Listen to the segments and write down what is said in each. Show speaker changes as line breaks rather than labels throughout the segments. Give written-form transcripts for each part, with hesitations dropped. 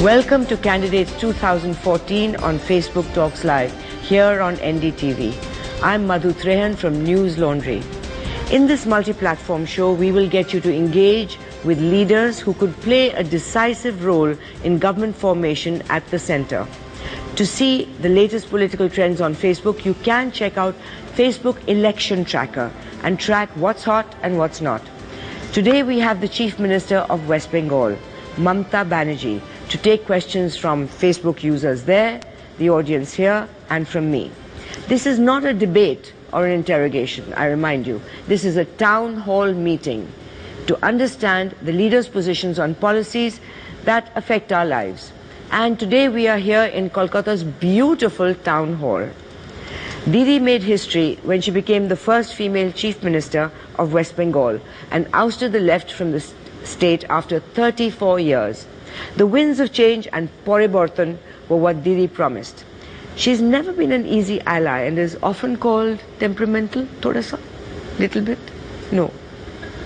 Welcome to Candidates 2014 on Facebook Talks Live, here on NDTV. I'm Madhu Trehan from News Laundry. In this multi-platform show, we will get you to engage with leaders who could play a decisive role in government formation at the center. To see the latest political trends on Facebook, you can check out Facebook Election Tracker and track what's hot and what's not. Today we have the Chief Minister of West Bengal, Mamata Banerjee, to take questions from Facebook users there, the audience here, and from me. This is not a debate or an interrogation, I remind you. This is a town hall meeting to understand the leaders' positions on policies that affect our lives. And today we are here in Kolkata's beautiful town hall. Didi made history when she became the first female Chief Minister of West Bengal and ousted the left from the state after 34 years. The winds of change and Poriborton were what Didi promised. She's never been an easy ally and is often called temperamental, thoda sa, little bit. No,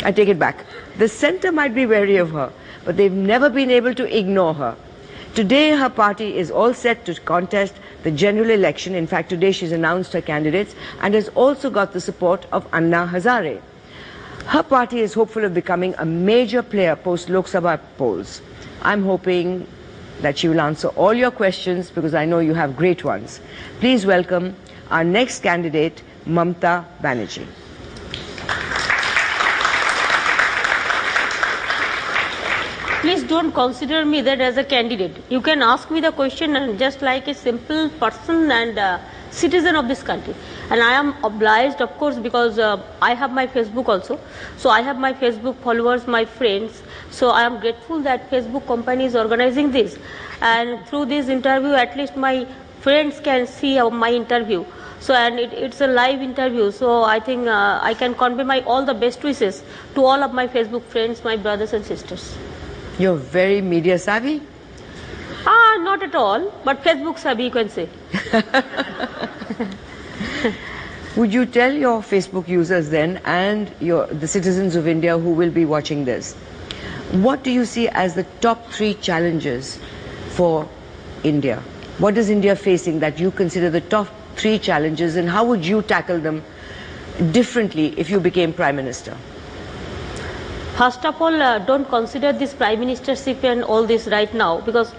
I take it back. The centre might be wary of her, but they've never been able to ignore her. Today her party is all set to contest the general election. In fact, today she's announced her candidates and has also got the support of Anna Hazare. Her party is hopeful of becoming a major player post Lok Sabha polls. I'm hoping that she will answer all your questions because I know you have great ones. Please welcome our next candidate, Mamata Banerjee.
Please don't consider me that as a candidate. You can ask me the question and just like a simple person and citizen of this country. And I am obliged, of course, because I have my Facebook also. So I have my Facebook followers, my friends. So I am grateful that Facebook company is organizing this. And through this interview, at least my friends can see my interview. So and it's a live interview. So I think I can convey my all the best wishes to all of my Facebook friends, my brothers and sisters.
You're very media savvy?
Not at all, but Facebook savvy you can say.
Would you tell your Facebook users then and the citizens of India who will be watching this, what do you see as the top 3 challenges for India? What is India facing that you consider the top 3 challenges, and how would you tackle them differently if you became Prime Minister?
First of all, don't consider this Prime Ministership and all this right now, because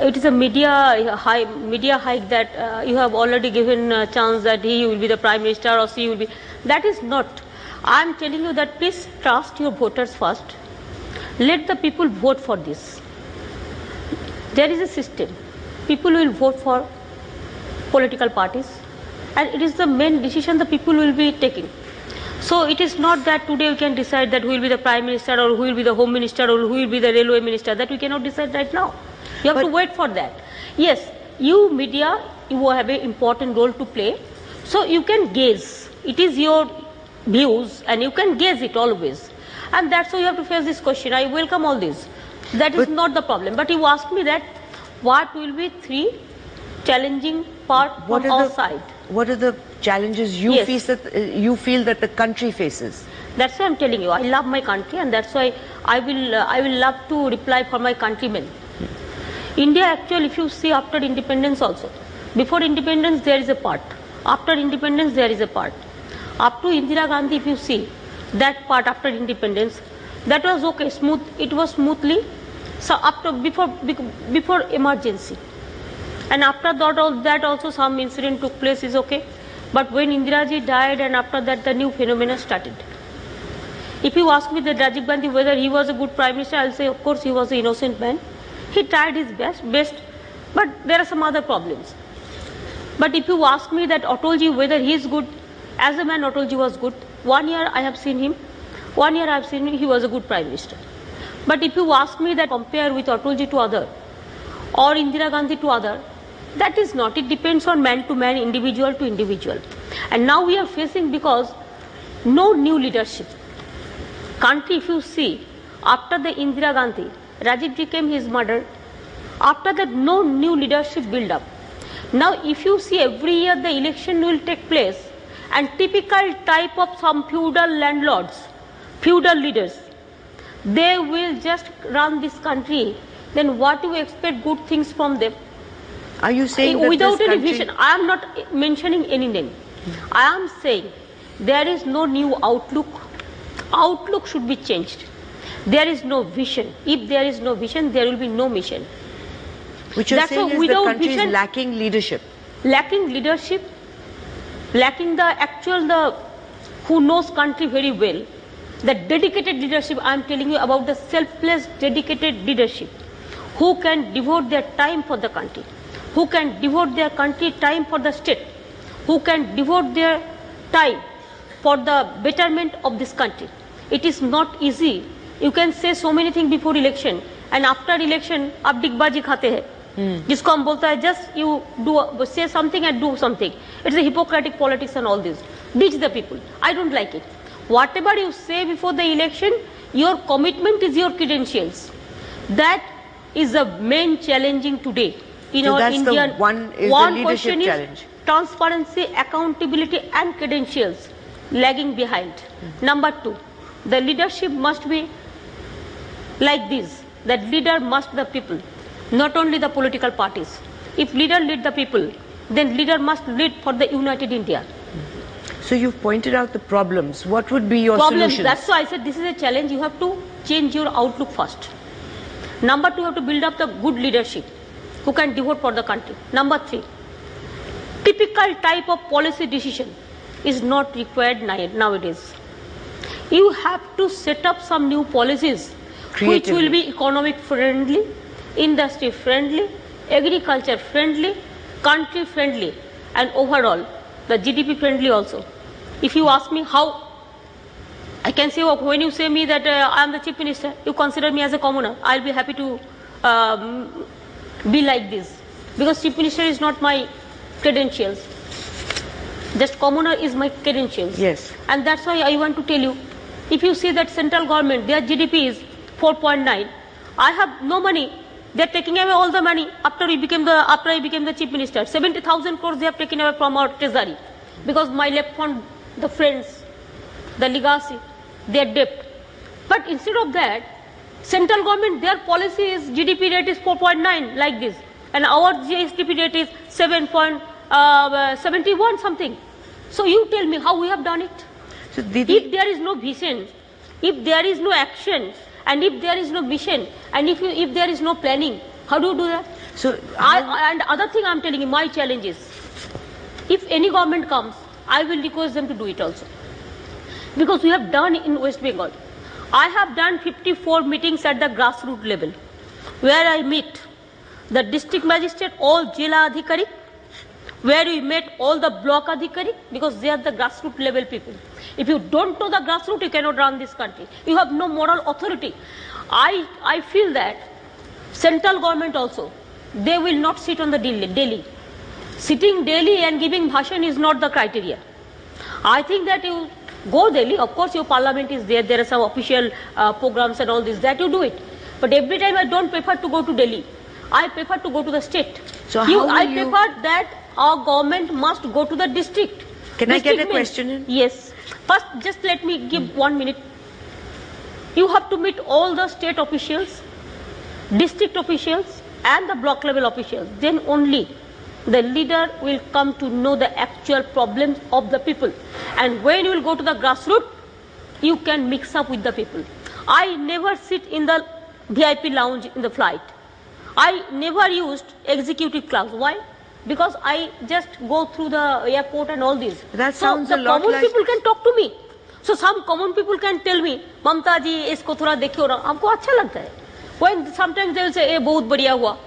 it is a media hike that you have already given a chance that he will be the Prime Minister or she will be. That is not. I am telling you that please trust your voters first. Let the people vote for this. There is a system. People will vote for political parties, and it is the main decision the people will be taking. So it is not that today we can decide that who will be the Prime Minister or who will be the Home Minister or who will be the Railway Minister. That we cannot decide right now. You have to wait for that. Yes, you media, you have an important role to play. So you can gaze. It is your views and you can gaze it always. And that's why you have to face this question. I welcome all this. That is not the problem. But you ask me that what will be 3 challenging part from our side.
What are the challenges you feel that the country faces?
That's why I'm telling you. I love my country, and that's why I will love to reply for my countrymen. India actually, if you see after independence also, before independence there is a part. After independence there is a part. Up to Indira Gandhi, if you see that part after independence, that was okay, smooth. It was smoothly. So after before emergency. And after that also some incident took place is okay. But when Indira ji died and after that the new phenomena started. If you ask me that Rajiv Gandhi whether he was a good Prime Minister, I will say of course he was an innocent man. He tried his best, but there are some other problems. But if you ask me that Atalji whether he is good, as a man Atalji was good. 1 year I have seen him. 1 year I have seen him, he was a good Prime Minister. But if you ask me that compare with Atalji to other or Indira Gandhi to other, that is not. It depends on man to man, individual to individual. And now we are facing because no new leadership. Country, if you see, after the Indira Gandhi, Rajiv ji came, his murder. After that, no new leadership build up. Now, if you see every year the election will take place, and typical type of some feudal landlords, feudal leaders, they will just run this country then what do you expect good things from them?
Are you saying that
without
this
any
country...
vision? I am not mentioning any name. I am saying there is no new outlook. Outlook should be changed. There is no vision. If there is no vision, there will be no mission.
Which you're saying is the country is lacking leadership.
Lacking leadership, lacking the who knows country very well. The dedicated leadership, I am telling you about the selfless, dedicated leadership. Who can devote their time for the country. Who can devote their country time for the state. Who can devote their time for the betterment of this country. It is not easy. You can say so many things before election and after election आप डिगबाजी खाते हैं जिसको हम बोलता है just you do say something and do something. It's a hypocritic politics and all this. Ditch the people. I don't like it. Whatever you say before the election, your commitment is your credentials. That is the main challenging today in
so
our
that's
Indian.
One
question
leadership challenge.
Is transparency, accountability and credentials lagging behind. Number two, the leadership must be like this. That leader must the people, not only the political parties. If leader lead the people, then leader must lead for the united India.
So you've pointed out the problems. What would be your solutions?
That's why I said this is a challenge. You have to change your outlook first. Number two, you have to build up the good leadership who can devote for the country. Number three, typical type of policy decision is not required nowadays. You have to set up some new policies which will be economic friendly, industry friendly, agriculture friendly, country friendly, and overall the GDP friendly also. If you ask me how, I can say, when you say me that I am the chief minister, you consider me as a commoner, I will be happy to be like this. Because chief minister is not my credentials. Just commoner is my credentials.
Yes.
And that's why I want to tell you, if you see that central government, their GDP is 4.9. I have no money. They are taking away all the money after I became the chief minister. 70,000 crores they have taken away from our treasury. Because my left fund, the friends, the legacy, their debt. But instead of that, central government, their policy is GDP rate is 4.9 like this. And our GDP rate is 7.71 something. So you tell me how we have done it.
So
if there is no vision, if there is no action, and if there is no mission, and if there is no planning, how do you do that?
So
and other thing I am telling you, my challenge is, if any government comes, I will request them to do it also. Because we have done in West Bengal. I have done 54 meetings at the grassroots level, where I meet the district magistrate, all Jila Adhikari, where we met all the block Adhikari, because they are the grassroots level people. If you don't know the grassroots, you cannot run this country. You have no moral authority. I feel that central government also, they will not sit on the Delhi. Sitting Delhi and giving bhashan is not the criteria. I think that you go Delhi, of course your parliament is there, there are some official programs and all this, that you do it. But every time I don't prefer to go to Delhi. I prefer to go to the state.
So
I prefer that our government must go to the district.
Can
district
I get a question in?
Yes. First, just let me give 1 minute. You have to meet all the state officials, district officials, and the block level officials. Then only the leader will come to know the actual problems of the people. And when you will go to the grassroots, you can mix up with the people. I never sit in the VIP lounge in the flight. I never used executive class. Why? Because I just go through the airport and all this.
That sounds
so
a lot
common
like...
people can talk to me. So some common people can tell me, Mamata ji, isko thoda dekho na. Humko acha lagta hai. When sometimes they will say, bahut badhiya hua.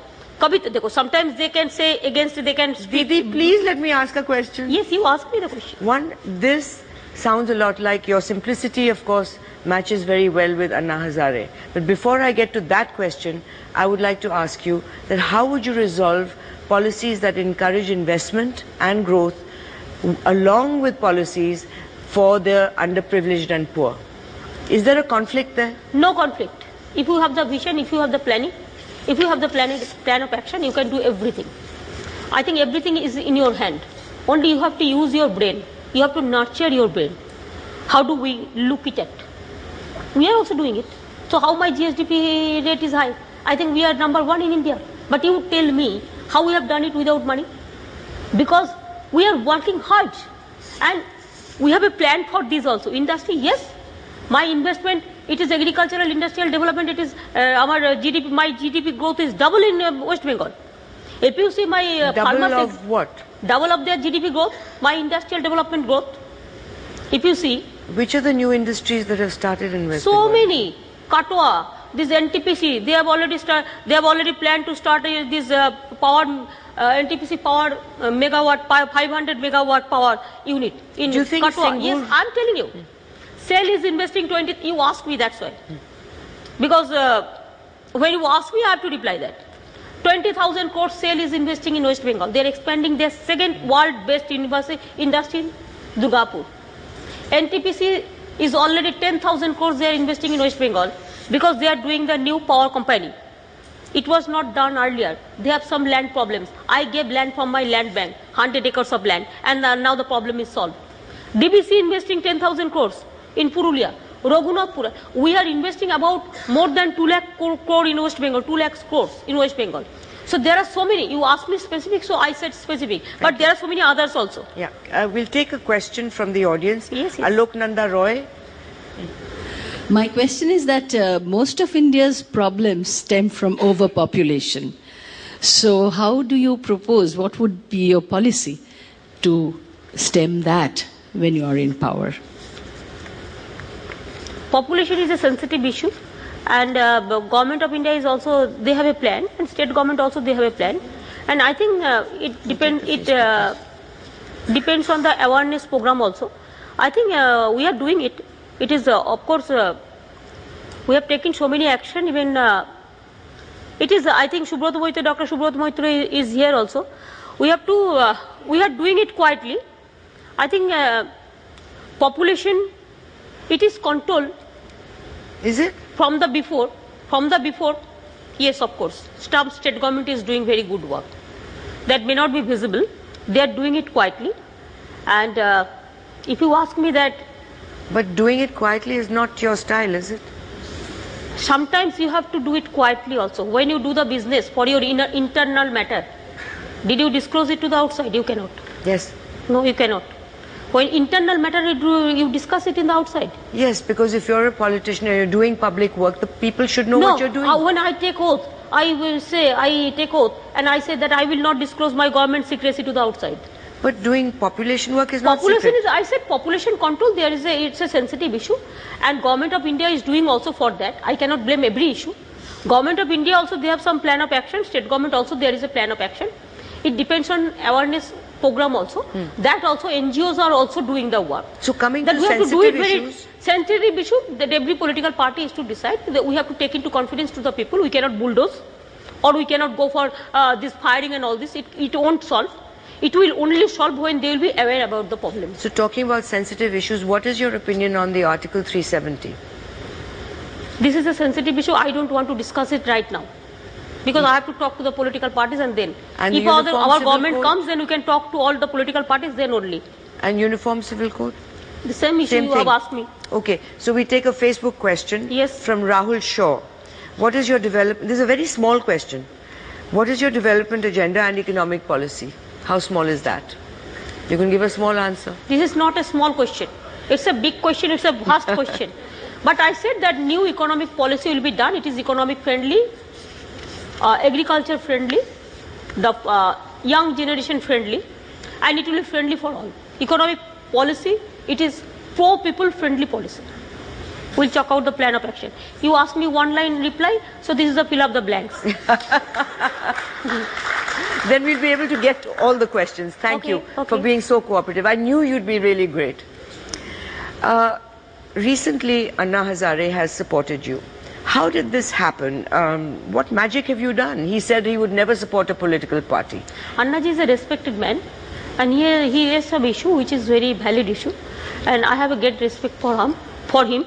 Kabhi to dekho. Sometimes they can say against, they can speak.
Didi, please let me ask a question.
Yes, you ask me the question.
One, this sounds a lot like your simplicity, of course, matches very well with Anna Hazare. But before I get to that question, I would like to ask you that how would you resolve policies that encourage investment and growth along with policies for the underprivileged and poor? Is there a conflict there?
No conflict. If you have the vision, if you have the planning, if you have the plan of action, you can do everything. I think everything is in your hand. Only you have to use your brain. You have to nurture your brain. How do we look it at? We are also doing it. So how my GSDP rate is high? I think we are #1 in India. But you tell me how we have done it without money? Because we are working hard and we have a plan for this also. Industry, yes. My investment, it is agricultural, industrial development, it is our GDP, my GDP growth is double in West Bengal. If you see my
double of what?
Double of their GDP growth, my industrial development growth. If you see.
Which are the new industries that have started in West
So
Bengal?
many. Katwa, this NTPC, they have already planned to start this power, NTPC power megawatt, 500 megawatt power unit in
Do you think
Katwa. Yes, I'm telling you. SAIL is investing 20, you ask me, that's why. Because when you ask me, I have to reply that. 20,000 crores SAIL is investing in West Bengal. They are expanding their second world-best industry in Durgapur. NTPC is already 10,000 crores they are investing in West Bengal because they are doing the new power company. It was not done earlier. They have some land problems. I gave land from my land bank, 100 acres of land, and now the problem is solved. DBC investing 10,000 crores in Purulia. Raghunathpura. We are investing about more than 2 lakh crore in West Bengal, 2 lakh crores in West Bengal. So there are so many. You asked me specific, so I said specific. But there are so many others also.
Yeah. We'll take a question from the audience.
Yes.
Alok Nanda Roy.
My question is that most of India's problems stem from overpopulation. So how do you propose, what would be your policy to stem that when you are in power?
Population is a sensitive issue, and the government of India is also, they have a plan, and state government also they have a plan. And I think it depends on the awareness program also. I think we are doing it. It is, of course, we have taken so many action, even it is, I think Dr. Subrat Moitra is here also. We have to, we are doing it quietly. I think population, it is controlled.
Is it?
From the before, yes, of course. State government is doing very good work. That may not be visible. They are doing it quietly. And if you ask me that...
But doing it quietly is not your style, is it?
Sometimes you have to do it quietly also. When you do the business for your internal matter, did you disclose it to the outside? You cannot.
Yes.
No, you cannot. When internal matter, you discuss it in the outside.
Yes, because if you're a politician and you're doing public work, the people should know what you're doing.
When I take oath, I will say, I take oath, and I say that I will not disclose my government secrecy to the outside.
But doing population work is not
population
secret.
I said population control, it's a sensitive issue, and Government of India is doing also for that. I cannot blame every issue. Government of India also, they have some plan of action. State government also, there is a plan of action. It depends on awareness program also. That also NGOs are also doing the work.
So coming
that
to
we have to do it
sensitive
very
issues,
sensitive issue that every political party is to decide. That we have to take into confidence to the people. We cannot bulldoze, or we cannot go for this firing and all this. It won't solve. It will only solve when they will be aware about the problems.
So talking about sensitive issues, what is your opinion on the Article 370?
This is a sensitive issue. I don't want to discuss it right now. Because I have to talk to the political parties, and then
and
if our government comes, then we can talk to all the political parties then only.
And Uniform Civil Code?
The same issue you have asked me.
Okay, so we take a Facebook question from Rahul Shaw. What is your development? This is a very small question. What is your development agenda and economic policy? How small is that? You can give a small answer.
This is not a small question. It's a big question. It's a vast question. But I said that new economic policy will be done. It is economic friendly, agriculture friendly, the young generation friendly, and it will be friendly for all. Economic policy, it is pro-people friendly policy. We'll check out the plan of action. You asked me one line reply, so this is the fill up the blanks.
Then we'll be able to get all the questions. Thank you for being so cooperative. I knew you'd be really great. Recently, Anna Hazare has supported you. How did this happen? What magic have you done? He said he would never support a political party.
Annaji is a respected man, and he has some issue which is very valid issue, and I have a great respect for him.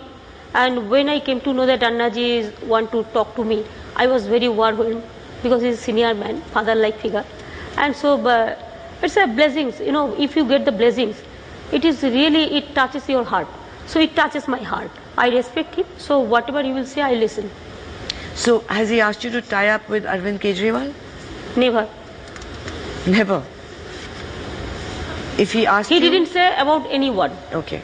And when I came to know that Annaji want to talk to me, I was very overwhelmed because he's a senior man, father-like figure, and so it's a blessings. You know, if you get the blessings, it is really, it touches your heart. So it touches my heart. I respect him. So whatever he will say, I listen.
So has he asked you to tie up with Arvind Kejriwal?
Never.
Never. If he asked you...
He didn't say about anyone.
Okay.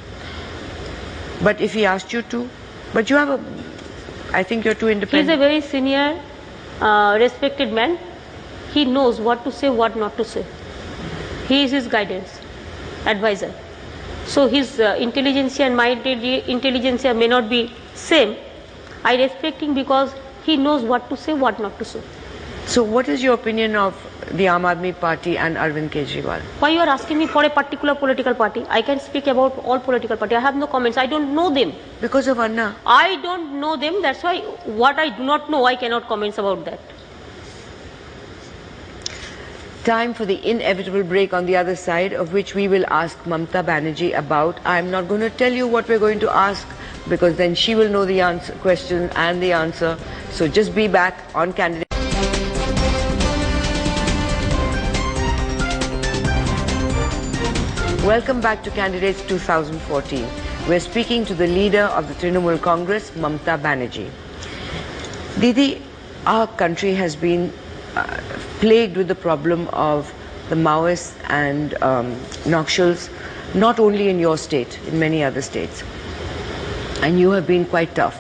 But if he asked you to... But you have a... I think you're too independent.
He's a very senior, respected man. He knows what to say, what not to say. He is his guidance, advisor. So his intelligentsia and my intelligentsia may not be same. I respect him because he knows what to say, what not to say.
So what is your opinion of the Aam Aadmi Party and Arvind Kejriwal?
Why you are asking me for a particular political party? I can speak about all political parties. I have no comments. I don't know them.
Because of Anna?
I don't know them. That's why what I do not know, I cannot comment about that.
Time for the inevitable break on the other side, of which we will ask Mamata Banerjee about. I'm not going to tell you what we're going to ask, because then she will know the answer, question and the answer. So just be back on Candidate. Welcome back to Candidates 2014. We're speaking to the leader of the Trinamool Congress, Mamata Banerjee. Didi, our country has been plagued with the problem of the Maoists and Naxals, not only in your state, in many other states. And you have been quite tough.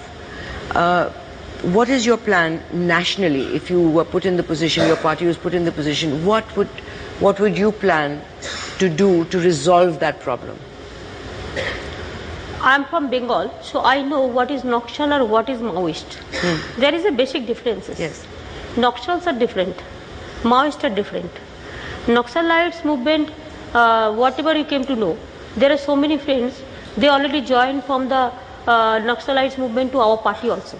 What is your plan nationally? If you were put in the position, your party was put in the position, what would you plan to do to resolve that problem?
I am from Bengal, so I know what is Naxal or what is Maoist. There is a basic differences.
Yes.
Naxals are different, Maoists are different. Naxalites movement, whatever you came to know, there are so many friends, they already joined from the Naxalites movement to our party also.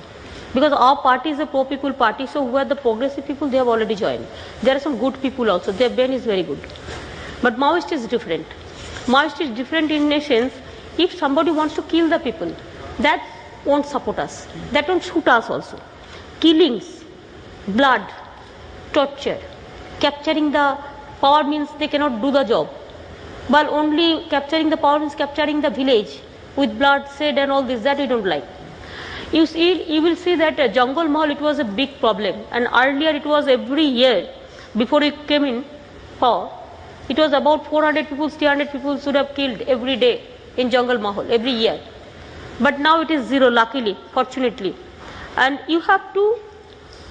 Because our party is a pro-people party, so who are the progressive people, they have already joined. There are some good people also, their brain is very good. But Maoist is different. Maoist is different in a sense, if somebody wants to kill the people, that won't support us, that won't suit us also. Killings, blood, torture, capturing the power means they cannot do the job. But only capturing the power means capturing the village with blood, shed and all this, that we don't like. You will see that Jungle Mahal, it was a big problem, and earlier it was every year, before it came in power, it was about 400 people, 300 people should have killed every day in Jungle Mahal, every year. But now it is zero, luckily, fortunately. And you have to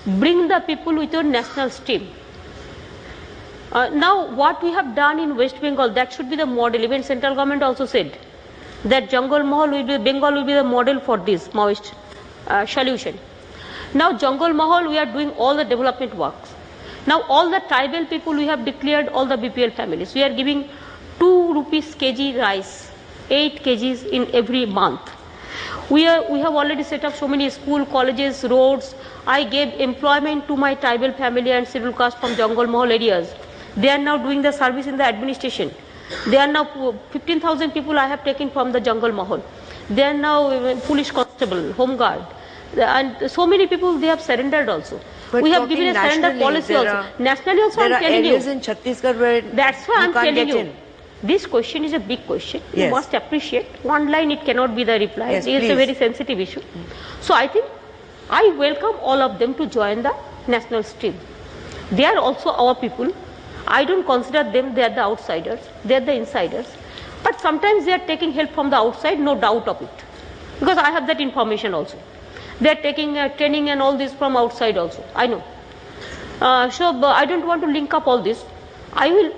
bring the people with your national stream. Now what we have done in West Bengal, that should be the model. Even central government also said that Jungle Mahal will be, Bengal will be the model for this Maoist solution. Now Jungle Mahal, we are doing all the development works. Now all the tribal people, we have declared all the BPL families. We are giving 2 rupees kg rice, 8 kgs in every month. We have already set up so many schools, colleges, roads. I gave employment to my tribal family and scheduled caste from Jungle Mahal areas. They are now doing the service in the administration. They are now 15,000 people I have taken from the Jungle Mahal. They are now police constable, home guard, and so many people they have surrendered also.
But
we have given a surrender policy also. Nationally also I am telling you.
There are areas in Chhattisgarh where
that's why I am telling you.
In.
This question is a big question.
Yes.
You must appreciate. One line it cannot be the reply.
Yes,
it is a very sensitive issue. So I think I welcome all of them to join the national stream. They are also our people. I don't consider them, they are the outsiders. They are the insiders. But sometimes they are taking help from the outside, no doubt of it. Because I have that information also. They are taking training and all this from outside also. I know. So I don't want to link up all this. I will,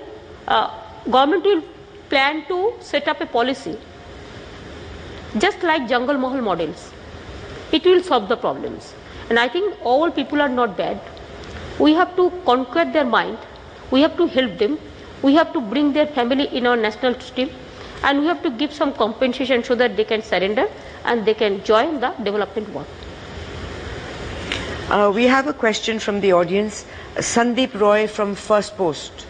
government will plan to set up a policy just like Jungle Mahal models. It will solve the problems. And I think all people are not bad. We have to conquer their mind. We have to help them. We have to bring their family in our national stream. And we have to give some compensation so that they can surrender and they can join the development work.
We have a question from the audience. Sandeep Roy from First Post.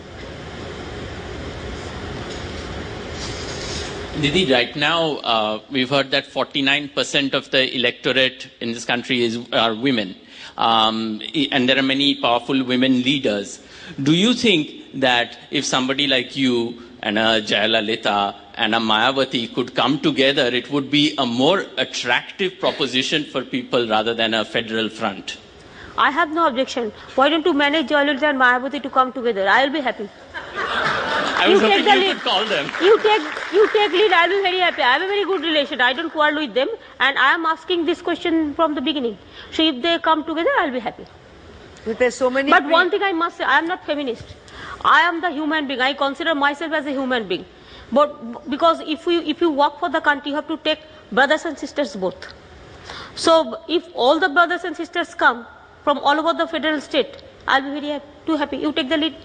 Didi, right now we've heard that 49% of the electorate in this country are women. And there are many powerful women leaders. Do you think that if somebody like you and a Jayalalitha and a Mayawati could come together, it would be a more attractive proposition for people rather than a federal front?
I have no objection. Why don't you manage Jayalalitha and Mayawati to come together? I will be happy.
I was hoping you could call them.
You take lead, I will be very happy. I have a very good relation. I don't quarrel with them. And I am asking this question from the beginning. So if they come together, I will be happy.
But there's so many.
But one thing I must say, I am not feminist. I am the human being. I consider myself as a human being. But because if you work for the country, you have to take brothers and sisters both. So if all the brothers and sisters come from all over the federal state, I'll be very too happy. You take the lead.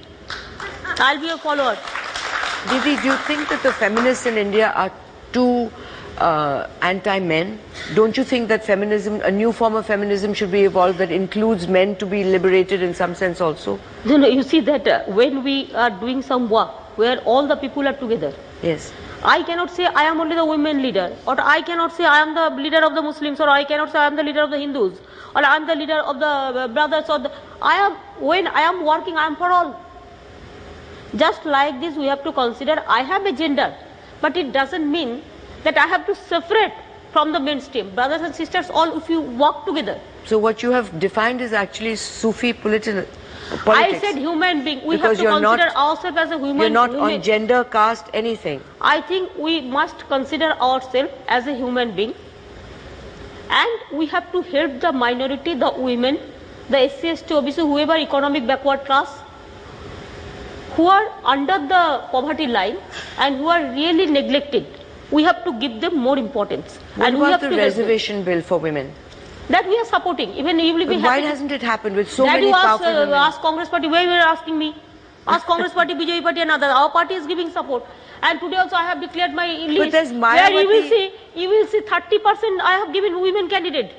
I'll be a follower.
Didi, do you think that the feminists in India are too anti-men? Don't you think that feminism, a new form of feminism should be evolved that includes men to be liberated in some sense also?
No, you see that when we are doing some work where all the people are together.
Yes.
I cannot say I am only the women leader, or I cannot say I am the leader of the Muslims, or I cannot say I am the leader of the Hindus, or I am the leader of the brothers, or when I am working, I am for all. Just like this, we have to consider I have a gender, but it doesn't mean that I have to separate from the mainstream. Brothers and sisters, all if you work together.
So what you have defined is actually Sufi politics.
I said human being. We have to consider ourselves as a human being.
You're not on gender, caste, anything.
I think we must consider ourselves as a human being. And we have to help the minority, the women, the SC, ST, OBC, whoever economic backward class, who are under the poverty line and who are really neglected. We have to give them more importance.
What about the reservation bill for women?
That we are supporting. Even if we
why hasn't it happened with so many powerful women?
Ask Congress Party. Why you are asking me? Ask Congress Party, BJP Party and others. Our party is giving support. And today also I have declared my list.
But there's
where you will see 30% I have given women candidate.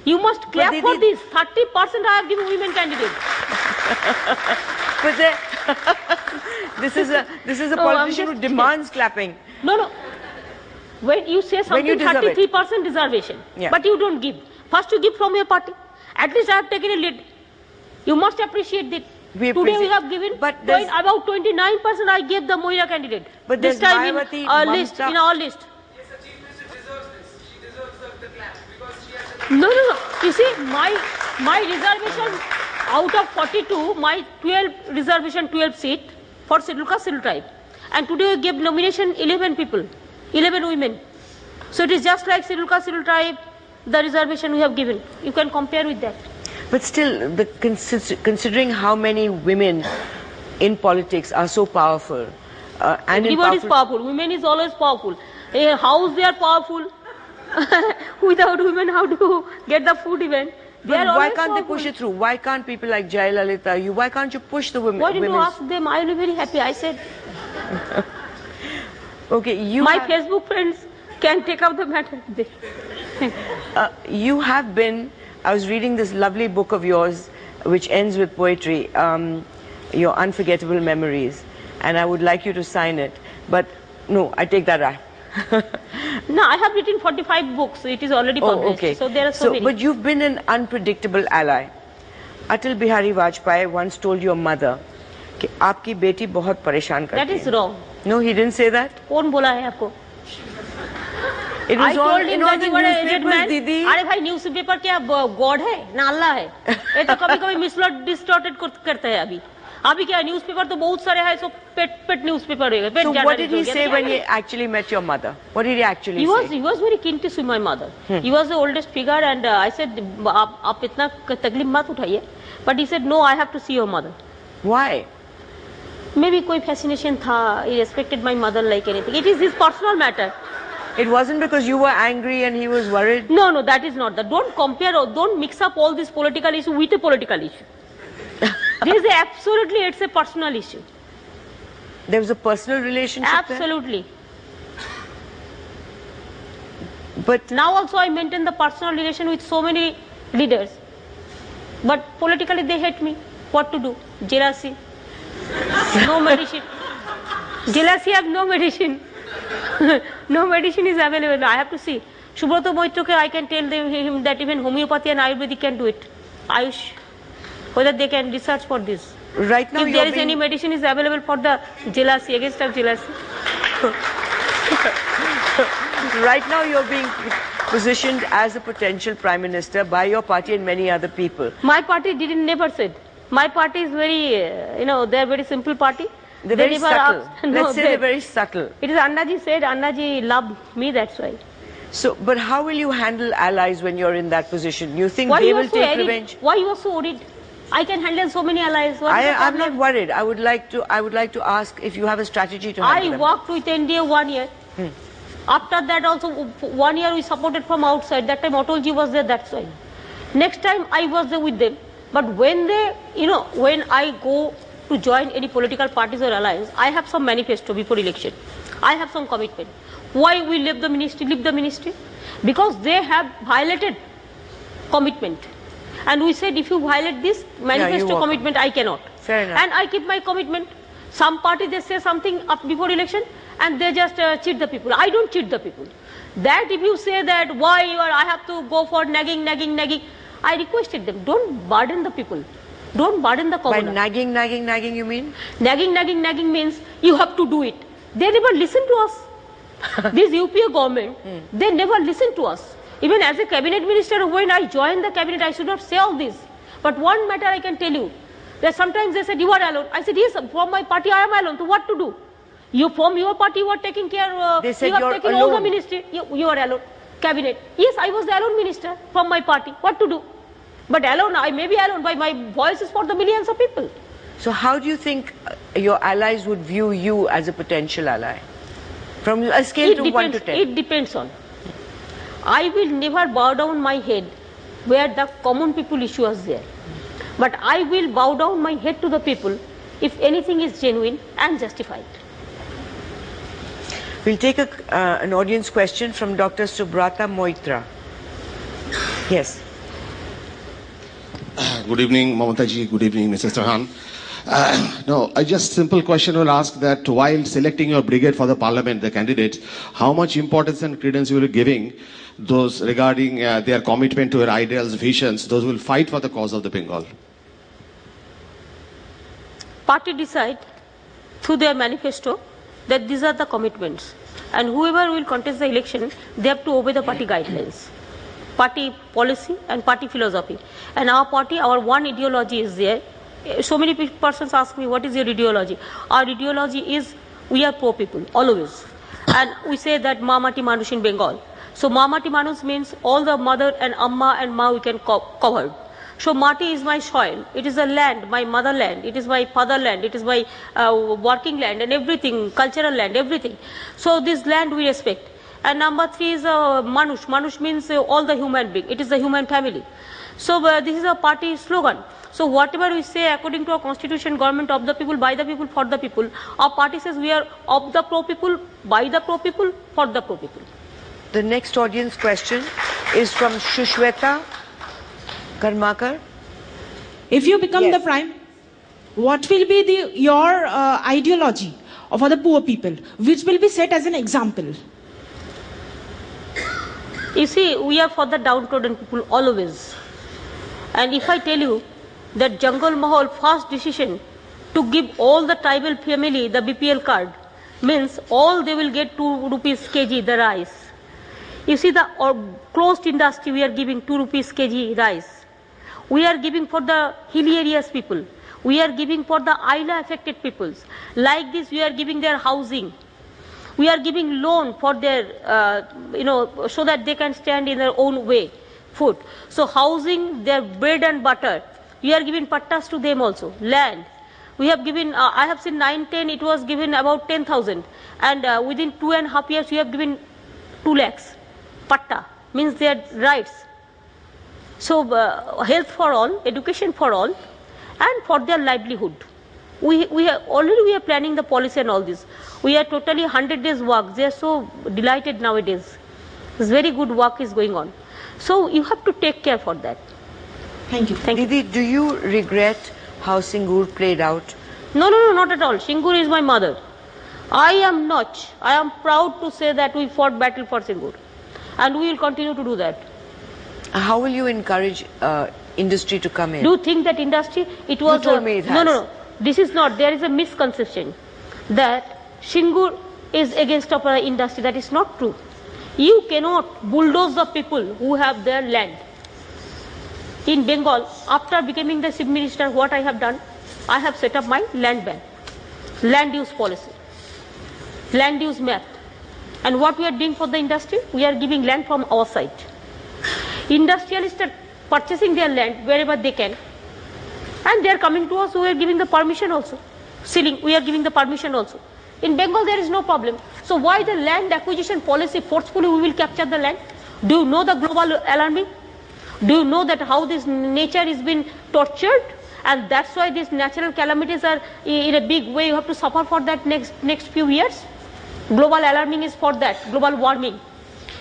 You must clap for this. 30% I have given women candidate.
But this is a politician who demands clapping.
No. When you say something, 33% reservation, but you don't give. First you give from your party. At least I have taken a lead. You must appreciate it. Today we have given about 29% I gave the Mohira candidate.
But
this time in our list.
Yes,
the Chief Minister deserves this. She deserves the clap because she has No. You see, my reservation out of 42, my 12 seat for scheduled caste, scheduled tribe. And today we gave nomination 11 people. 11 women. So it is just like scheduled caste, scheduled tribe, the reservation we have given. You can compare with that.
But still, considering how many women in politics are so powerful,
everybody is powerful. Women is always powerful. A house they are powerful. Without women, how to get the food even?
But why can't they push it through? Why can't people like Jayalalitha, why can't you push the women?
Why didn't you ask them? I will be very happy. I said.
Okay,
my Facebook friends can take up the matter.
You have been, I was reading this lovely book of yours, which ends with poetry, Your Unforgettable Memories, and I would like you to sign it. But no, I take that back.
No, I have written 45 books. It is already published.
Okay.
So there are so many.
But you've been an unpredictable ally. Atal Bihari Vajpayee once told your mother, कि आपकी बेटी बहुत परेशान करती है.
That is wrong.
No, he didn't say that.
कौन बोला है आपको?
It was all in all the newspapers, दीदी.
अरे भाई न्यूज़पेपर क्या गॉड है ना अल्लाह है? ये तो कभी-कभी मिसलॉट डिस्टॉर्टेड करते हैं अभी. अभी क्या न्यूज़पेपर तो बहुत सारे हैं, सो पेट न्यूज़पेपर है.
So what did he say when he actually met your mother? What did he actually say?
He was very keen to see my mother. He was the oldest figure, and I said, आप इतना तकलीफ मत उठाइए. But he said, no, I have to see your mother.
Why?
Maybe कोई fascination था. He respected my mother like anything. It is his personal matter.
It wasn't because you were angry and he was worried?
No, that is not that. Don't compare or don't mix up all this political issue with a political issue. It's a personal issue.
There was a personal relationship
Absolutely.
There? But
now also I maintain the personal relation with so many leaders. But politically they hate me. What to do? Jealousy. No medicine. Jealousy have no medicine. No medicine is available. I have to see. Shubroto Moitroke, I can tell him that even homeopathy and Ayurvedic can do it. Ayush. Whether they can research for this.
Right now,
if there is any medicine is available for the jealousy, against of jealousy.
Right now you're being positioned as a potential Prime Minister by your party and many other people.
My party never said. My party is very, they're a very simple party.
They're very subtle. Let's say they're very subtle.
It is Annaji said, Annaji loved me, that's why.
So, but how will you handle allies when you're in that position? You think they will take revenge?
Why you are so worried? I can handle so many allies.
I'm not worried. I would like to ask if you have a strategy to handle them.
I worked with NDA 1 year. After that also 1 year we supported from outside. That time Atolji was there, that's why. Next time I was there with them. But when they, when I go to join any political parties or alliance, I have some manifesto before election. I have some commitment. Why we leave the ministry? Because they have violated commitment. And we said, if you violate this manifesto commitment, I cannot.
Fair enough.
And I keep my commitment. Some parties, they say something up before election and they just cheat the people. I don't cheat the people. That if you say that, I have to go for nagging, I requested them, don't burden the people. Don't burden the commoner.
By nagging, you mean?
Nagging means you have to do it. They never listen to us. This UPA government, they never listen to us. Even as a cabinet minister, when I joined the cabinet, I should not say all this. But one matter I can tell you, that sometimes they said, you are alone. I said, yes, from my party I am alone. So what to do? You from your party you are taking care,
they said
you are taking
alone.
all the ministry, you are alone. Cabinet. Yes, I was the alone minister from my party. What to do? But alone, I may be alone, but my voice is for the millions of people.
So how do you think your allies would view you as a potential ally? From a scale to 1 to 10.
It depends on. I will never bow down my head where the common people issue is there. But I will bow down my head to the people if anything is genuine and justified.
We'll take an audience question from Dr. Subrata Moitra. Yes.
Good evening, Mamata ji. Good evening, Mr. Chauhan. No, I just simple question will ask that while selecting your brigade for the parliament, the candidates, how much importance and credence you will be giving those regarding their commitment to your ideals, visions, those who will fight for the cause of the Bengal?
Party decide through their manifesto that these are the commitments. And whoever will contest the election, they have to obey the party guidelines, party policy and party philosophy. And our party, our one ideology is there. So many persons ask me, what is your ideology? Our ideology is, we are poor people, always. And we say that Mamati Manush in Bengal. So Mamati Manush means all the mother and Amma and Ma we can cover. So Mati is my soil, it is a land, my motherland, it is my fatherland, it is my working land and everything, cultural land, everything. So this land we respect. And number 3 is Manush. Manush means all the human being, it is the human family. So this is a party slogan. So whatever we say according to our constitution, government of the people, by the people, for the people, our party says we are of the pro people, by the pro people, for the pro people.
The next audience question is from Shushweta Karmakar.
If you become the prime, what will be your ideology for the poor people, which will be set as an example?
You see, we are for the downtrodden people always. And if I tell you that Jungle Mahal first decision to give all the tribal family the BPL card means all they will get 2 rupees kg the rice. You see the closed industry we are giving 2 rupees kg rice. We are giving for the hilly areas people. We are giving for the ILA affected peoples. Like this we are giving their housing. We are giving loan for their, so that they can stand in their own way, food. So housing, their bread and butter. We are giving pattas to them also, land. We have given, I have seen 9-10, it was given about 10,000. And within 2.5 years, we have given 2 lakhs. Patta means their rights. So health for all, education for all, and for their livelihood. We are planning the policy and all this. We are totally 100 days work. They are so delighted nowadays. It's very good work is going on. So you have to take care for that.
Thank you.
Thank you.
Didi, do you regret how Singur played out?
No, not at all. Singur is my mother. I am not. I am proud to say that we fought battle for Singur. And we will continue to do that.
How will you encourage industry to come in?
Do you think that industry, it was...
You told me it has.
No. This is not. There is a misconception that Singur is against of industry. That is not true. You cannot bulldoze the people who have their land. In Bengal, after becoming the Chief Minister, what I have done, I have set up my land bank, land use policy, land use map. And what we are doing for the industry, we are giving land from our side. Industrialists are purchasing their land wherever they can. And they are coming to us, we are giving the permission also. Sealing, we are giving the permission also. In Bengal, there is no problem. So why the land acquisition policy, forcefully we will capture the land? Do you know the global alarming? Do you know that how this nature is being tortured? And that's why these natural calamities are in a big way, you have to suffer for that next few years. Global alarming is for that, global warming.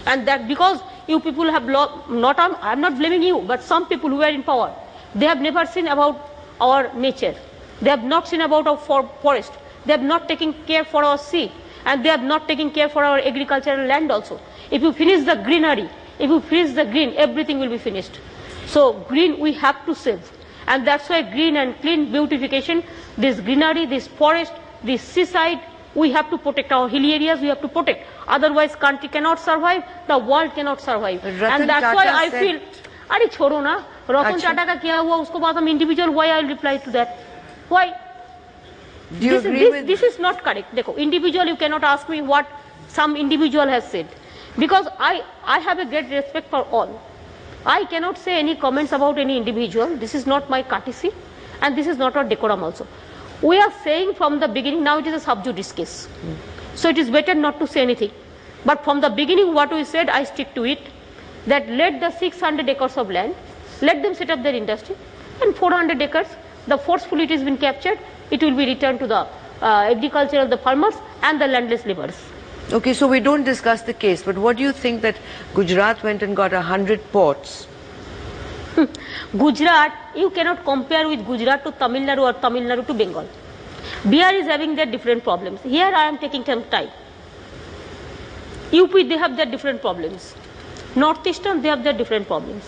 And that because you people have, I'm not blaming you, but some people who are in power, they have never seen about our nature. They have not seen about our forest. They have not taken care for our sea. And they have not taken care for our agricultural land also. If you finish the greenery, if you finish the green, everything will be finished. So green we have to save. And that's why green and clean beautification, this greenery, this forest, this seaside, we have to protect our hilly areas, we have to protect. Otherwise country cannot survive, the world cannot survive. And that's why I feel, Are छोड़ो ना, Ratan Tata का क्या हुआ, उसको बाद हम individual, why I will reply to that? Why?
Do you agree with
this is not correct. Dekho, individual, you cannot ask me what some individual has said. Because I have a great respect for all. I cannot say any comments about any individual. This is not my courtesy and this is not our decorum also. We are saying from the beginning, now it is a sub judice case. So it is better not to say anything. But from the beginning what we said, I stick to it, that let the 600 acres of land, let them set up their industry, and 400 acres, the forcefully it has been captured, it will be returned to the agriculture of the farmers and the landless laborers.
Okay, so we don't discuss the case, but what do you think that Gujarat went and got 100 ports?
Gujarat, you cannot compare with Gujarat to Tamil Nadu or Tamil Nadu to Bengal. Bihar is having their different problems. Here I am taking some time. UP, they have their different problems. Northeastern, they have their different problems.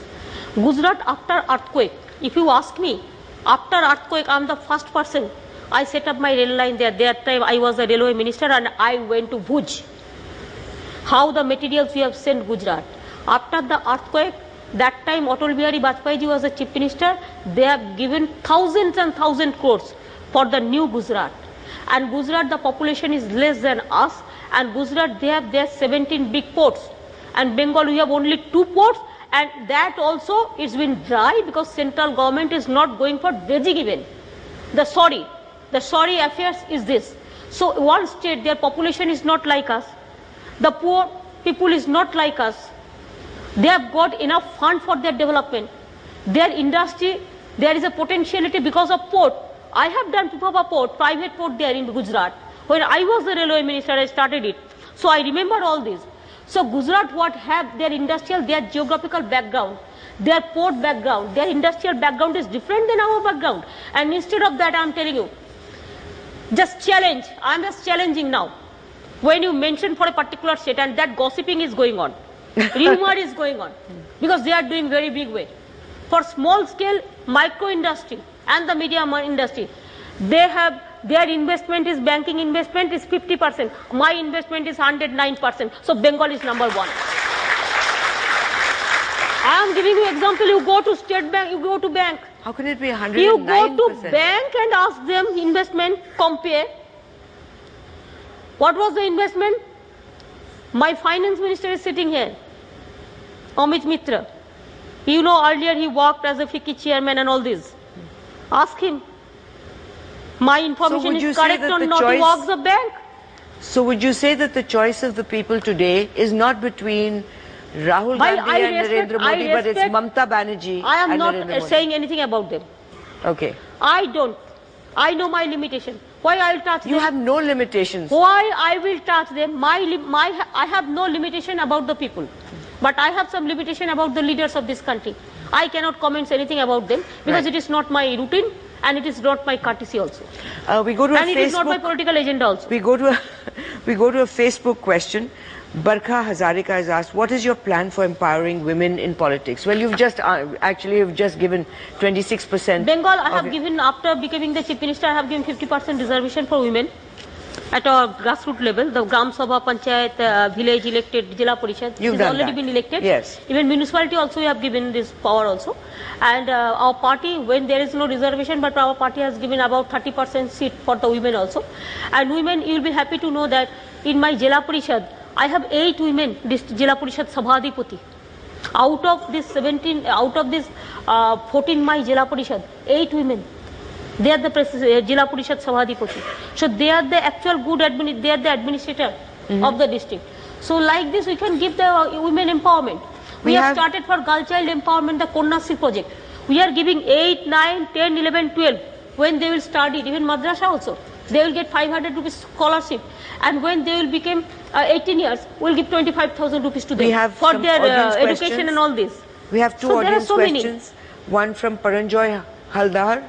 Gujarat, after earthquake, if you ask me, after earthquake, I am the first person. I set up my rail line there. That time I was the railway minister and I went to Bhuj. How the materials we have sent Gujarat. After the earthquake, that time Atal Bihari Vajpayee ji was the chief minister. They have given thousands and thousands crores for the new Gujarat. And Gujarat, the population is less than us. And Gujarat, they have their 17 big ports. And Bengal, we have only 2 ports. And that also it's been dry because central government is not going for dredging even. The sorry affairs is this. So one state, their population is not like us. The poor people is not like us. They have got enough fund for their development. Their industry, there is a potentiality because of port. I have done Pipava port, private port there in Gujarat. When I was the railway minister, I started it. So I remember all this. So Gujarat, what have their industrial, their geographical background, their port background, their industrial background is different than our background. And instead of that, I am telling you, just challenge. I am just challenging now. When you mention for a particular state and that gossiping is going on, rumor is going on, because they are doing very big way. For small scale micro industry and the media industry, they have their investment is banking investment is 50%. My investment is 109%. So Bengal is number 1. I am giving you example. You go to State Bank, you go to bank.
How can it be 109%?
You go to bank and ask them investment, compare. What was the investment? My finance minister is sitting here, Amit Mitra. You know, earlier he worked as a FICCI chairman and all this. Ask him. My information is correct or not, he works the bank.
So would you say that the choice of the people today is not between Rahul Gandhi and Narendra Modi, but it's Mamata Banerjee?
I am not saying anything about them.
Okay.
I don't. I know my limitation. Why I will touch them?
You have no limitations.
Why I will touch them? I have no limitation about the people. But I have some limitation about the leaders of this country. I cannot comment anything about them because it is not my routine and it is not my courtesy also.
We go to
and it is not my political agenda also.
We go to a Facebook question. Barkha Hazarika has asked, what is your plan for empowering women in politics? Well, you've just you've just given 26%.
Bengal, I have given, after becoming the chief minister, I have given 50% reservation for women. at our grassroots level, the Gram Sabha, Panchayat, village elected, Jila Parishad,
You've
has
done
already
that.
been elected.
Yes.
Even municipality also we have given this power also. And our party, when there is no reservation, but our party has given about 30% seat for the women also. And women, you will be happy to know that in my Jila Parishad, I have 8 women, this Jila Parishad Sabhadipati. Out of this 14 my Jila Parishad, 8 women. They are the Jila Parishad Sabhadipati. So they are the actual good they are the administrator of the district. So like this we can give the women empowerment. We have started for girl child empowerment, the Konnasri project. We are giving 8, 9, 10, 11, 12 when they will study, even madrasa also. They will get 500 rupees scholarship. And when they will become 18 years, we will give 25,000 rupees to them for their education and all this.
We have 2 audience questions. One from Paranjoy Haldar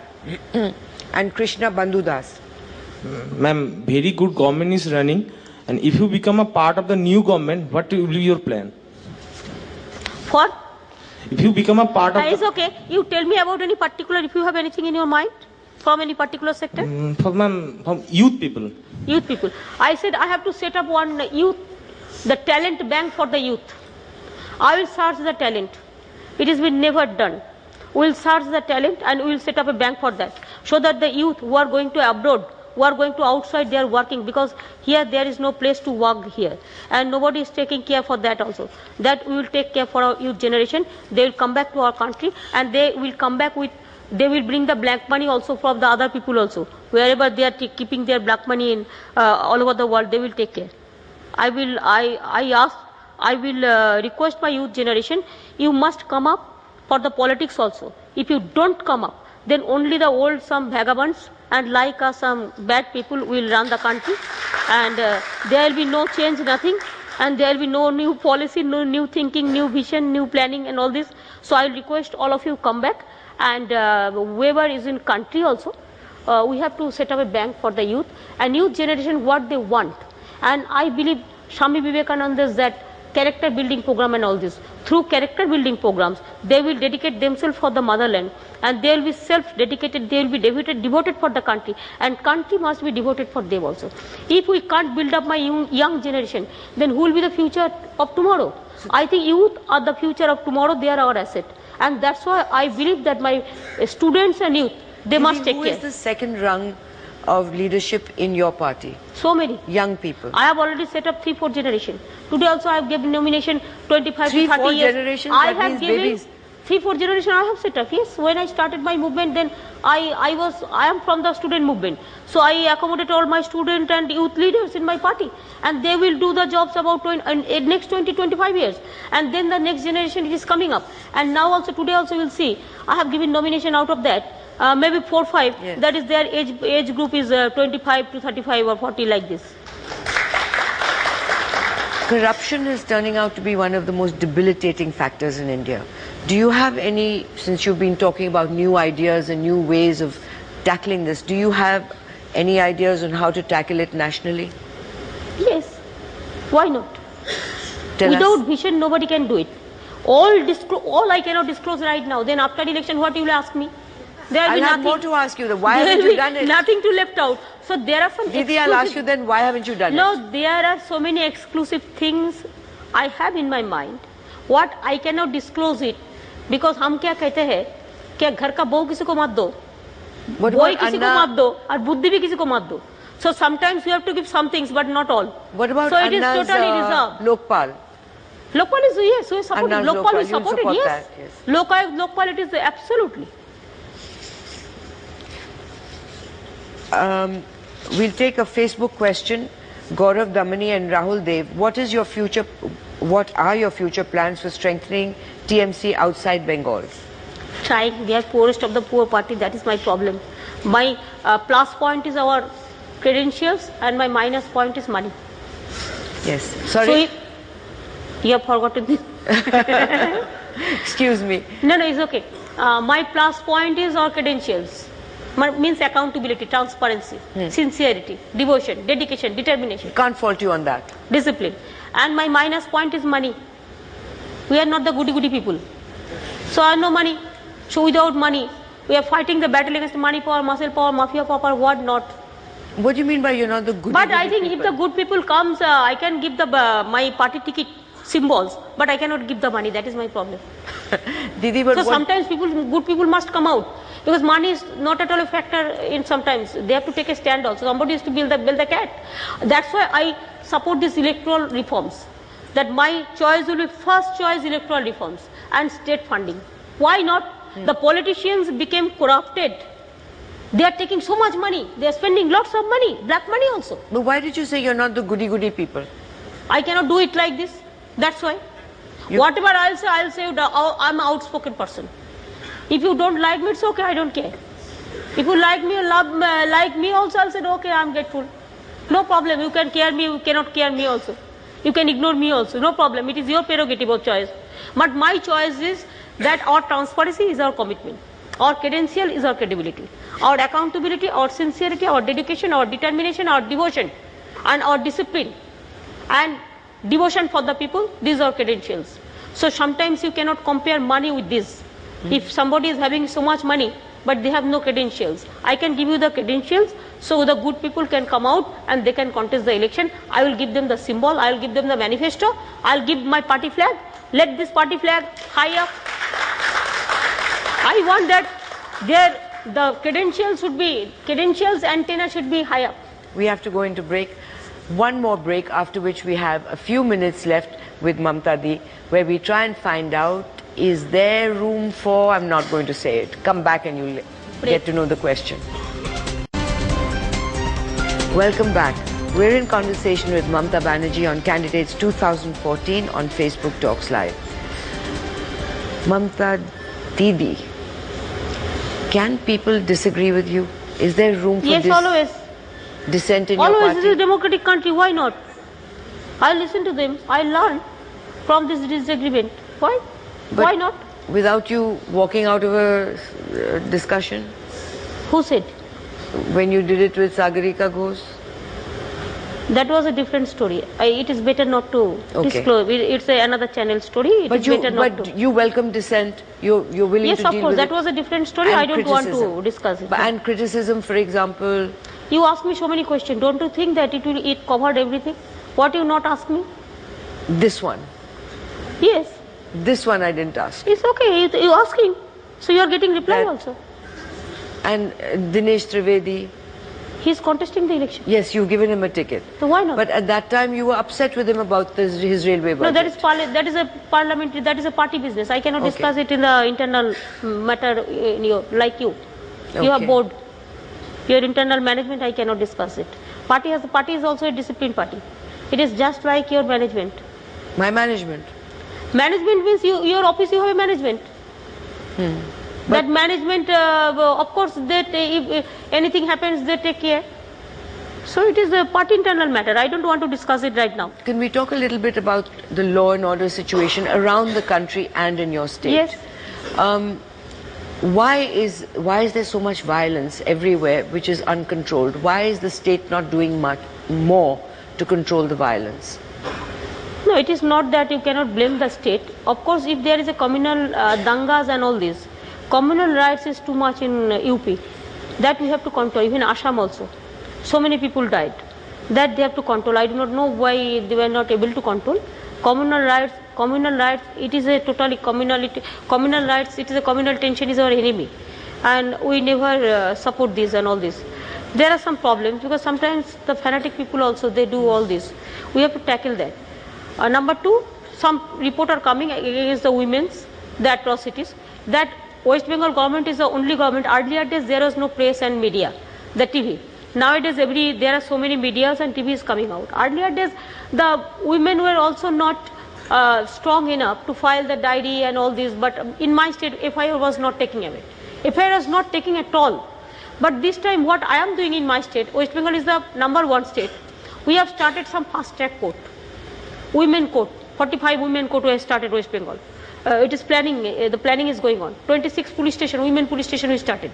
and Krishna Bandhudas.
Ma'am, very good government is running, and if you become a part of the new government, what will be your plan?
For?
If you become a part of
it's okay. You tell me about any particular, if you have anything in your mind from any particular sector.
From youth people.
Youth people. I said I have to set up one youth, the talent bank for the youth. I will search the talent. It has been never done. We will search the talent and we will set up a bank for that, so that the youth who are going to abroad, who are going to outside, they are working, because here there is no place to work here, and nobody is taking care for that also. That we will take care for our youth generation. They will come back to our country, and they will come back with, they will bring the black money also from the other people also. Wherever they are keeping their black money in all over the world, they will take care. I will request my youth generation, you must come up for the politics also. If you don't come up, then only the old some vagabonds and like us some bad people will run the country, and there will be no change, nothing, and there will be no new policy, no new thinking, new vision, new planning and all this. So I will request all of you come back, and whoever is in country also, we have to set up a bank for the youth and youth generation what they want. And I believe Swami Vivekananda's that character building program and all this. Through character building programs, they will dedicate themselves for the motherland, and they will be self-dedicated, they will be devoted for the country, and country must be devoted for them also. If we can't build up my young generation, then who will be the future of tomorrow? I think youth are the future of tomorrow, they are our asset. And that's why I believe that my students and youth, they must take care.
Who is the second rung of leadership in your party?
So many.
Young people.
I have already set up 3-4 generation. Today also I have given nomination 25 to 30 years.
3-4 generations?
I have given 3-4 generation I have set up. Yes, when I started my movement, then I am from the student movement. So I accommodate all my student and youth leaders in my party, and they will do the jobs about next 20-25 years. And then the next generation is coming up. And now also today also you will see, I have given nomination out of that. Maybe 4-5, yes. That is their age group is 25 to 35 or 40 like this.
Corruption is turning out to be one of the most debilitating factors in India. Do you have any, since you've been talking about new ideas and new ways of tackling this, do you have any ideas on how to tackle it nationally?
Yes, why not?
Tell
Without
us.
vision, nobody can do it. All I cannot disclose right now. Then after the election, what you will ask me? There will
I'll
be
have
nothing.
more to ask you. Why haven't you done it?
Nothing to left out. So there are some
Didi, I'll ask you then, why haven't you done it?
No, there are so many exclusive things I have in my mind. What I cannot disclose it, because हम क्या कहते हैं कि घर का बहू किसी को मत दो, बोई किसी को मत दो, और बुद्धि भी किसी को मत दो. So sometimes you have to give some things, but not all.
What about
so it is
Anna's,
totally reserved.
Lokpal?
Lokpal is, yes, we support it. Lokpal is supported,
support
yes.
That, yes.
Lokpal it is absolutely.
We'll take a Facebook question. Gaurav Damani and Rahul Dev. What are your future plans for strengthening TMC outside Bengal?
Trying. We are poorest of the poor party. That is my problem. My plus point is our credentials, and my minus point is money.
Yes. Sorry.
So you have forgotten this.
Excuse me.
No, it's okay. My plus point is our credentials. Means accountability, transparency, sincerity, devotion, dedication, determination.
Can't fault you on that.
Discipline. And my minus point is money. We are not the goody people. So I have no money. So without money, we are fighting the battle against money power, muscle power, mafia power, what not.
What do you mean by you're not the good?
But I think if the good people comes, I can give the my party ticket symbols, but I cannot give the money. That is my problem.
Didi, but
so sometimes good people must come out, because money is not at all a factor in sometimes. They have to take a stand also. Somebody has to build the cat. That's why I support these electoral reforms. That my choice will be first choice electoral reforms and state funding. Why not? The politicians became corrupted. They are taking so much money. They are spending lots of money, black money also.
But why did you say you're not the goody people?
I cannot do it like this. That's why. Whatever I'll say I'm an outspoken person. If you don't like me, it's okay, I don't care. If you like me, like me also, I'll say, okay, I'm grateful. No problem, you can care me, you cannot care me also. You can ignore me also, no problem. It is your prerogative of choice. But my choice is that our transparency is our commitment. Our credential is our credibility. Our accountability, our sincerity, our dedication, our determination, our devotion, and our discipline, and devotion for the people, these are credentials. So sometimes you cannot compare money with this. If somebody is having so much money, but they have no credentials, I can give you the credentials, so the good people can come out and they can contest the election. I will give them the symbol, I will give them the manifesto, I will give my party flag. Let this party flag high up. I want that the credentials antenna should be high up.
We have to go into break. One more break, after which we have a few minutes left with Mamata Di, where we try and find out, is there room for, I'm not going to say it. Come back and you'll get to know the question. Welcome back. We're in conversation with Mamata Banerjee on Candidates 2014 on Facebook Talks Live. Mamata Didi, can people disagree with you? Is there room for
yes, always.
Dissent in your
always,
party?
this is a democratic country, why not? I listen to them, I learn from this disagreement. Why?
But
why not?
Without you walking out of a discussion?
Who said?
When you did it with Sagarika Ghosh?
That was a different story. It is better not to disclose. It's another channel story.
But you welcome dissent. You're willing
yes,
to deal with it.
Yes, of course. That was a different story. I don't want to discuss it.
And criticism, for example.
You ask me so many questions. Don't you think that it covered everything? What you not ask me?
This one.
Yes.
This one I didn't ask.
It's okay. You asking. So you are getting reply also.
And Dinesh Trivedi.
He's contesting the election.
Yes, you've given him a ticket.
So why not?
But at that time you were upset with him about his railway budget.
No, that is a parliamentary, that is a party business. I cannot discuss it in the internal matter like you. You are board. Your internal management, I cannot discuss it. Party is also a disciplined party. It is just like your management.
My management?
Management means your office, you have a management. That management, of course, if anything happens, they take care. So it is a party internal matter. I don't want to discuss it right now.
Can we talk a little bit about the law and order situation around the country and in your state?
Yes.
Why is there so much violence everywhere which is uncontrolled? Why is the state not doing much more to control the violence?
No, it is not that you cannot blame the state. Of course, if there is a communal dangas and all this, communal riots is too much in UP. That we have to control. Even Assam also. So many people died. That they have to control. I do not know why they were not able to control. Communal riots, it is a totally communality. Communal riots, it is a communal tension is our enemy. And we never support this and all this. There are some problems because sometimes the fanatic people also, they do all this. We have to tackle that. Number two, some report are coming against the women's, the atrocities. That West Bengal government is the only government. Earlier days there was no press and media, the TV. Nowadays there are so many medias and TV is coming out. Earlier days the women were also not strong enough to file the diary and all this, but in my state FIR was not taking away. FIR was not taking at all. But this time what I am doing in my state, West Bengal is the #1 state. We have started some fast track court, women court, 45 women court we have started West Bengal. It is planning, the planning is going on. 26 police station, women police station we started.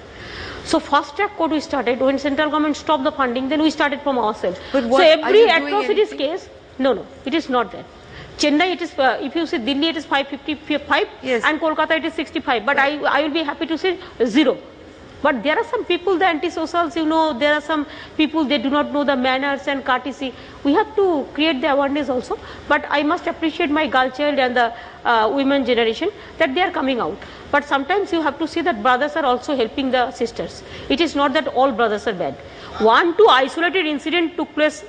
So fast track court we started. When central government stopped the funding, then we started from ourselves.
But what,
so every atrocities case, no, it is not that. Chennai, it is, if you say Delhi, it is 555,
yes.
And Kolkata, it is 65. But I will be happy to say 0. But there are some people, the antisocials, you know, there are some people, they do not know the manners and courtesy. We have to create the awareness also. But I must appreciate my girl child and the women generation that they are coming out. But sometimes you have to see that brothers are also helping the sisters. It is not that all brothers are bad. One, two isolated incident took place.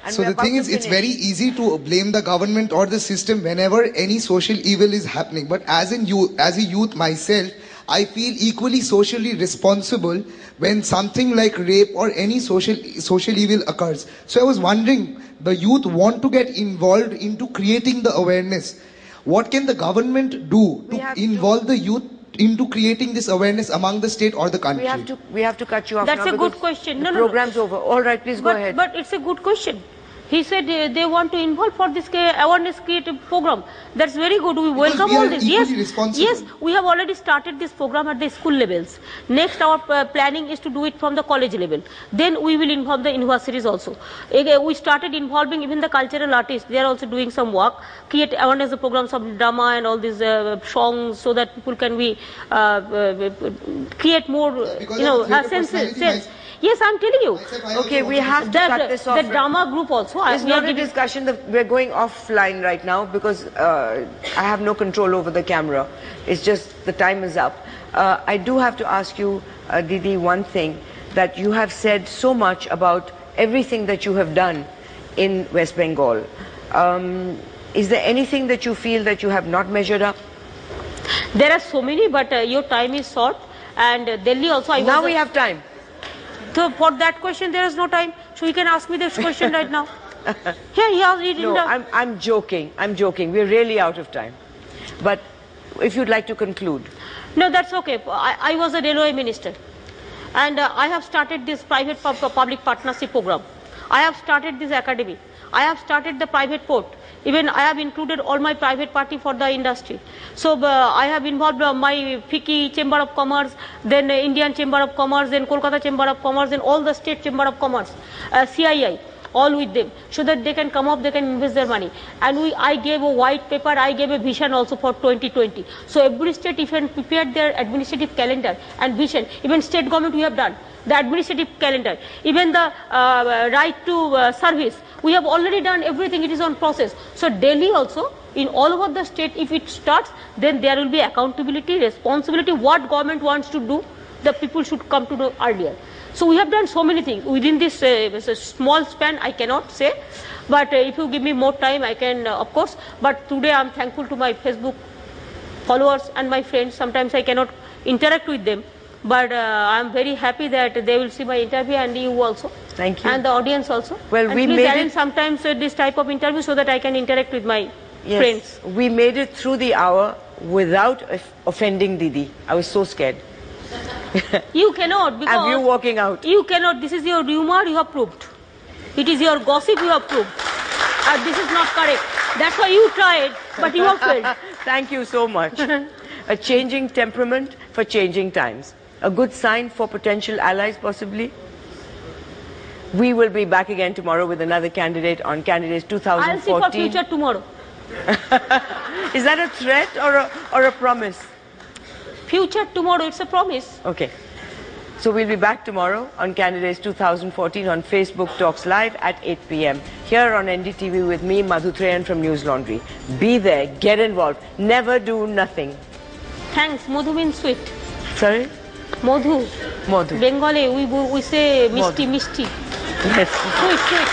And
so the thing is, it's very easy to blame the government or the system whenever any social evil is happening. But as a youth myself, I feel equally socially responsible when something like rape or any social evil occurs. So I was wondering, the youth want to get involved into creating the awareness. What can the government do to involve the youth into creating this awareness among the state or the country?
We have to cut you off.
That's
now
a good question.
The program's over. All right, please go ahead.
But it's a good question. He said they want to involve for this awareness creative program. That's very good. We welcome all this. Yes, we have already started this program at the school levels. Next, our planning is to do it from the college level. Then we will involve the universities also. We started involving even the cultural artists. They are also doing some work. Create awareness programs of drama and all these songs so that people can be create more, sense. Yes, I'm telling you.
Okay, we have to cut this off.
The drama group also.
It's not a discussion. We're going offline right now because I have no control over the camera. It's just the time is up. I do have to ask you, Didi, one thing, that you have said so much about everything that you have done in West Bengal. Is there anything that you feel that you have not measured up?
There are so many, but your time is short. And Delhi also.
Now we have time.
So for that question, there is no time. So you can ask me this question right now. No,
I'm joking. I'm joking. We're really out of time. But if you'd like to conclude.
No, that's okay. I was a railway minister. And I have started this private public partnership program. I have started this academy. I have started the private port. Even I have included all my private party for the industry. So I have involved my FICCI Chamber of Commerce, then Indian Chamber of Commerce, then Kolkata Chamber of Commerce, and all the state Chamber of Commerce, CII, all with them, so that they can come up, they can invest their money. And I gave a white paper, I gave a vision also for 2020. So every state even prepared their administrative calendar and vision. Even state government we have done. The administrative calendar, even the right to service, we have already done everything. It is on process. So Delhi also, in all over the state, if it starts, then there will be accountability, responsibility. What government wants to do, the people should come to know earlier. So we have done so many things within this small span. I cannot say, but if you give me more time, I can, of course. But today I am thankful to my Facebook followers and my friends. Sometimes I cannot interact with them. But I am very happy that they will see my interview, and you also.
Thank you.
And the audience also.
Well,
and
we
please
made
arrange sometimes this type of interview so that I can interact with my friends.
We made it through the hour without offending Didi. I was so scared.
You cannot, because
have you walking out?
You cannot. This is your rumor. You have proved. It is your gossip. You have proved. This is not correct. That's why you tried, but you have failed.
Thank you so much. A changing temperament for changing times. A good sign for potential allies, possibly. We will be back again tomorrow with another candidate on Candidates 2014.
I'll see for future tomorrow.
Is that a threat or a promise?
Future tomorrow, it's a promise.
Okay. So we'll be back tomorrow on Candidates 2014 on Facebook Talks Live at 8 p.m. here on NDTV with me, Madhu Trehan from News Laundry. Be there, get involved, never do nothing.
Thanks. Madhu means sweet.
Sorry?
Madhu.
Madhu.
Bengali, we say misti, misti.
Yes.
Sweet, sweet.